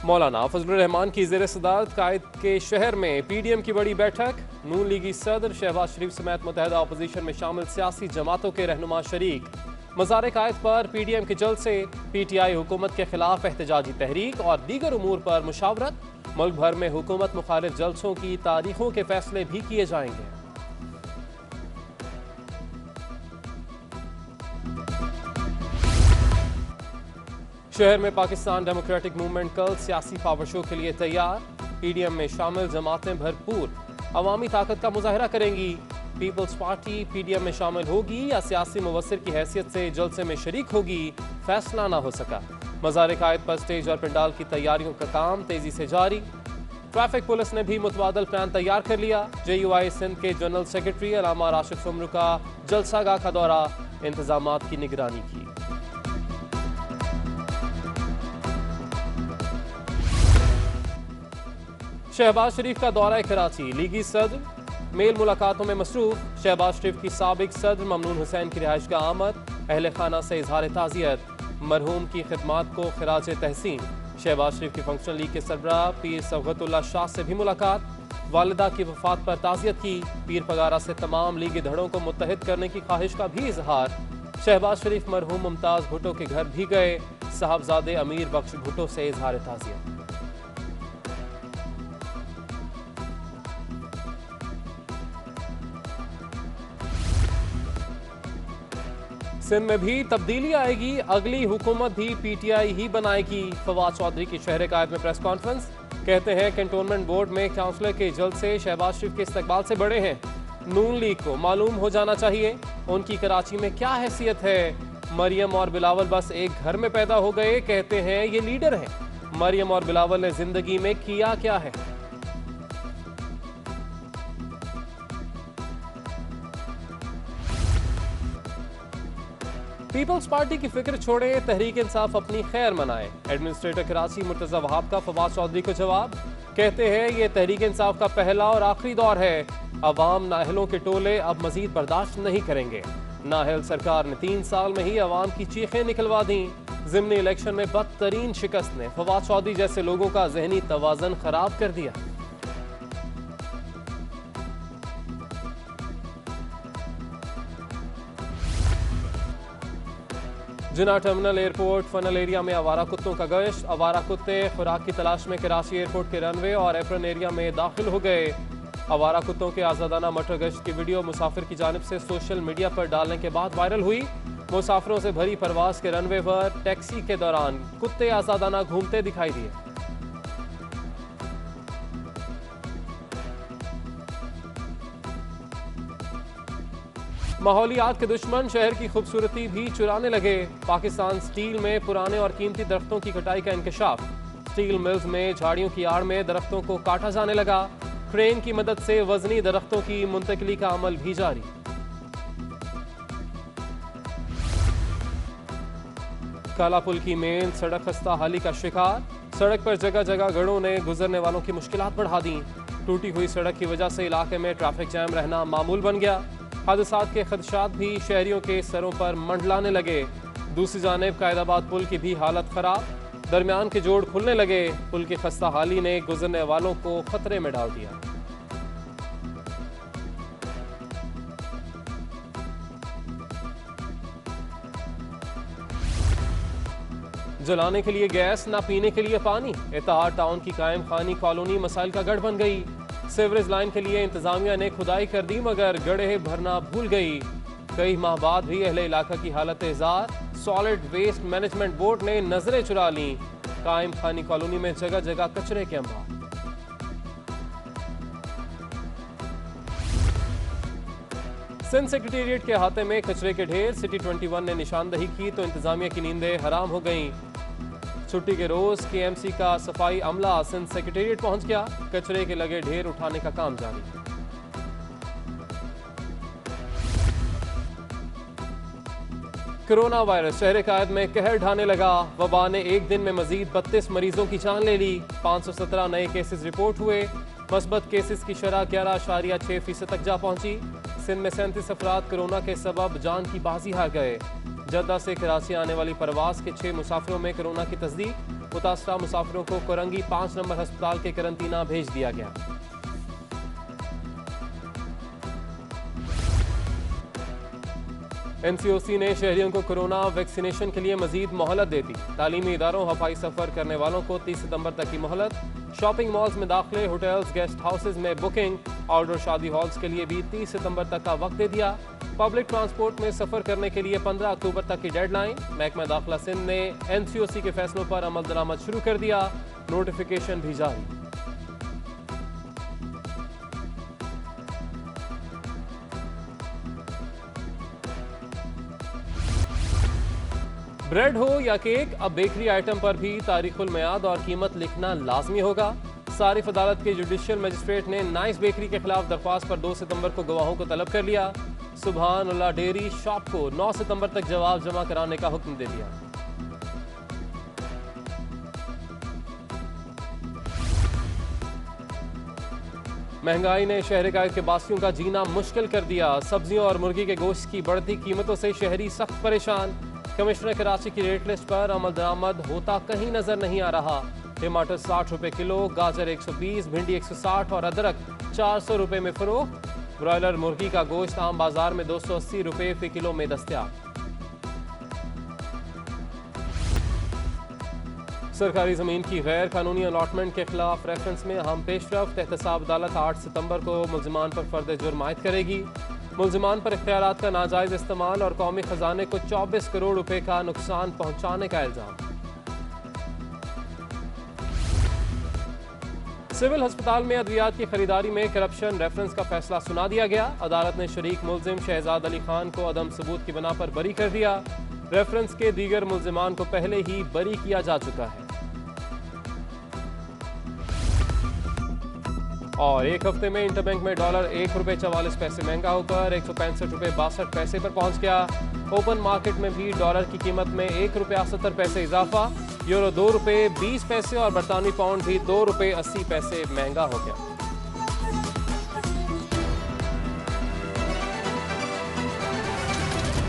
मौलाना फजलुर रहमान की ज़ेर सदारत कायद के शहर में PDM की बड़ी बैठक। नून लीगी सदर शहबाज शरीफ समेत मुतहदा अपोजिशन में शामिल सियासी जमातों के रहनुमा शरीक। मज़ार कायद पर PDM के जलसे, PTI हुकूमत के खिलाफ एहतजाजी तहरीक और दीगर उमूर पर मुशावरत। मुल्क भर में हुकूमत मुखालिफ जलसों की तारीखों के फैसले भी किए जाएंगे। शहर में पाकिस्तान डेमोक्रेटिक मूवमेंट कल सियासी पावर शो के लिए तैयार। PDM में शामिल जमातें भरपूर अवामी ताकत का मुजाहरा करेंगी। पीपल्स पार्टी PDM में शामिल होगी या सियासी मुवस्सिर की हैसियत से जलसे में शरीक होगी, फैसला ना हो सका। मज़ार कायद पर स्टेज और पंडाल की तैयारियों का काम तेजी से जारी। ट्रैफिक पुलिस ने भी मुतबादल प्लान तैयार कर लिया। JUI सिंध के जनरल सेक्रेटरी अलामा राशिद सुमरू का जलसागाह का दौरा, इंतजामात की निगरानी की। शहबाज शरीफ का दौरा कराची, लीगी सदर मेल मुलाकातों में मसरूफ। शहबाज शरीफ की साबिक सदर ममनून हुसैन की रिहाइश का आमद, अहले खाना से इजहार ताज़ियत, मरहूम की खिदमात को खिराज तहसीन। शहबाज शरीफ की फंक्शन लीग के सरबराह पीर सवगतुल्लाह शाह से भी मुलाकात, वालिदा की वफात पर ताज़ियत की। पीर पगारा से तमाम लीगी धड़ों को मुत्तहिद करने की ख्वाहिश का भी इजहार। शहबाज शरीफ मरहूम मुमताज़ भुट्टो के घर भी गए, साहबजादे अमीर बख्श भुट्टो से इजहार ताज़ियत। सिंध में भी तब्दीली आएगी, अगली हुकूमत भी PTI ही बनाएगी। फवाद चौधरी की शहर कायद में प्रेस कॉन्फ्रेंस, कहते हैं कैंटोनमेंट बोर्ड में काउंसलर के जल्द से शहबाज शरीफ के इस्तकबाल से बड़े हैं। नून लीग को मालूम हो जाना चाहिए उनकी कराची में क्या हैसियत है। मरियम और बिलावल बस एक घर में पैदा हो गए, कहते हैं ये लीडर हैं। मरियम और बिलावल ने जिंदगी में किया क्या है। पीपल्स पार्टी की फिक्र छोड़े, तहरीक इंसाफ अपनी खैर मनाए। एडमिनिस्ट्रेटर कराची मुर्तजा वहाब का फवाद चौधरी को जवाब, कहते हैं ये तहरीक इंसाफ का पहला और आखिरी दौर है। अवाम नाहलों के टोले अब मजीद बर्दाश्त नहीं करेंगे। नाहल सरकार ने 3 साल में ही अवाम की चीखें निकलवा दी। ज़िमनी इलेक्शन में बदतरीन शिकस्त ने फवाद चौधरी जैसे लोगों का जहनी तवाज़न खराब कर दिया। जिना टर्मिनल एयरपोर्ट फनल एरिया में आवारा कुत्तों का गश्त। आवारा कुत्ते खुराक की तलाश में कराची एयरपोर्ट के रनवे और एप्रन एरिया में दाखिल हो गए। आवारा कुत्तों के आज़ादाना मटर गश्त की वीडियो मुसाफिर की जानिब से सोशल मीडिया पर डालने के बाद वायरल हुई। मुसाफिरों से भरी परवाज के रनवे पर टैक्सी के दौरान कुत्ते आज़ादाना घूमते दिखाई दिए। माहौलियात के दुश्मन शहर की खूबसूरती भी चुराने लगे। पाकिस्तान स्टील में पुराने और कीमती दरख्तों की कटाई का इंकशाफ। स्टील मिल्स में झाड़ियों की आड़ में दरख्तों को काटा जाने लगा। क्रेन की मदद से वजनी दरख्तों की मुंतकिली का अमल भी जारी। काला पुल की मेन सड़क खस्ता हाली का शिकार। सड़क पर जगह जगह गड़ों ने गुजरने वालों की मुश्किलात बढ़ा दी। टूटी हुई सड़क की वजह से इलाके में ट्रैफिक जैम रहना मामूल बन गया। हादसात के खदशात भी शहरियों के सरों पर मंडलाने लगे। दूसरी जानिब कायदाबाद पुल की भी हालत खराब, दरमियान के जोड़ खुलने लगे। पुल की खस्ता हाली ने गुजरने वालों को खतरे में डाल दिया। जलाने के लिए गैस, ना पीने के लिए पानी। इत्तेहाद टाउन की कायम खानी कॉलोनी मसाइल का गढ़ बन गई। सीवरेज लाइन के लिए इंतजामिया ने खुदाई कर दी मगर गड्ढे भरना भूल गई। कई माह बाद भी अहले इलाका की हालत एजार। सॉलिड वेस्ट मैनेजमेंट बोर्ड ने नजरें चुरा ली। कायम खानी कॉलोनी में जगह जगह कचरे के अंबार। सिंध सेक्रेटेरिएट के अहाते में कचरे के ढेर। सिटी 21 ने निशानदही की तो इंतजामिया की नींदें हराम हो गईं। छुट्टी के रोज KMC का सफाई अमला सिंध सेक्रेटेरिएट पहुंच गया। कचरे के लगे ढेर उठाने का काम जारी। कोरोना वायरस शहर कायद में कहर ढाने लगा। वबा ने एक दिन में मजीद 32 मरीजों की जान ले ली। 517 नए केसेस रिपोर्ट हुए। मस्बत केसेस की शरह 11.6% तक जा पहुंची। सिंध में 37 अफराद कोरोना के सबब जान की बाजी हार गए। जद्दा से कराची आने वाली परवास के 6 मुसाफिरों में कोरोना की तस्दीक। मुतासरा मुसाफिरों को कोरंगी 5 नंबर अस्पताल के करंतना भेज दिया गया। एनसीओसी ने शहरियों को कोरोना वैक्सीनेशन के लिए मजीद मोहलत दे दी। तालीमी इदारों, हवाई सफर करने वालों को 30 सितंबर तक की मोहलत। शॉपिंग मॉल्स में दाखिले, होटल्स, गेस्ट हाउसेज में बुकिंग, आउटडोर शादी हॉल्स के लिए भी 30 सितंबर तक का वक्त दे दिया। पब्लिक ट्रांसपोर्ट में सफर करने के लिए 15 अक्टूबर तक की डेडलाइन। महकमा दाखिला सिंध ने एनसीओसी के फैसलों पर अमल दरामद शुरू कर दिया, नोटिफिकेशन भी जारी। ब्रेड हो या केक, अब बेकरी आइटम पर भी तारीखुल मियाद और कीमत लिखना लाजमी होगा। सारिफ अदालत के जुडिशियल मजिस्ट्रेट ने नाइस बेकरी के खिलाफ दरख्वास्त पर 2 सितंबर को गवाहों को तलब कर लिया। सुभान अल्लाह डेयरी शॉप को 9 सितंबर तक जवाब जमा कराने का हुक्म दे दिया। महंगाई ने शहर के बासियों का जीना मुश्किल कर दिया। सब्जियों और मुर्गी के गोश्त की बढ़ती कीमतों से शहरी सख्त परेशान। कमिश्नर कराची की रेट लिस्ट पर अमल दरामद होता कहीं नजर नहीं आ रहा। टमाटर 60 रुपए किलो, गाजर 120, भिंडी 160 और अदरक 400 रुपए में फरोख्त। ब्रॉयलर मुर्गी का गोश्त आम बाजार में 280 रुपए फी किलो में दस्तयाब। सरकारी जमीन की गैर कानूनी अलॉटमेंट के खिलाफ रेफरेंस में अहम पेशरफ्त। एहतसाब अदालत 8 सितंबर को मुल्जिमान पर फर्द जुर्म आयद करेगी। मुल्जिमान पर इख्तियारात का नाजायज इस्तेमाल और कौमी खजाने को 24 करोड़ रुपए का नुकसान पहुंचाने का इल्जाम। सिविल अस्पताल में अद्वियात की खरीदारी में करप्शन, रेफरेंस का फैसला सुना दिया गया। अदालत ने शरीक मुल्जिम शहजाद अली खान को अदम सबूत की बिना पर बरी कर दिया। रेफरेंस के दीगर मुल्जिमान को पहले ही बरी किया जा चुका है। और एक हफ्ते में इंटरबैंक में डॉलर 1 रुपये 44 पैसे महंगा होकर 165 रुपये 62 पैसे पर पहुंच गया। ओपन मार्केट में भी डॉलर की कीमत में 1 रुपया 70 पैसे इजाफा। यूरो 2 रुपये 20 पैसे और बरतानवी पाउंड भी 2 रुपये 80 पैसे महंगा हो गया।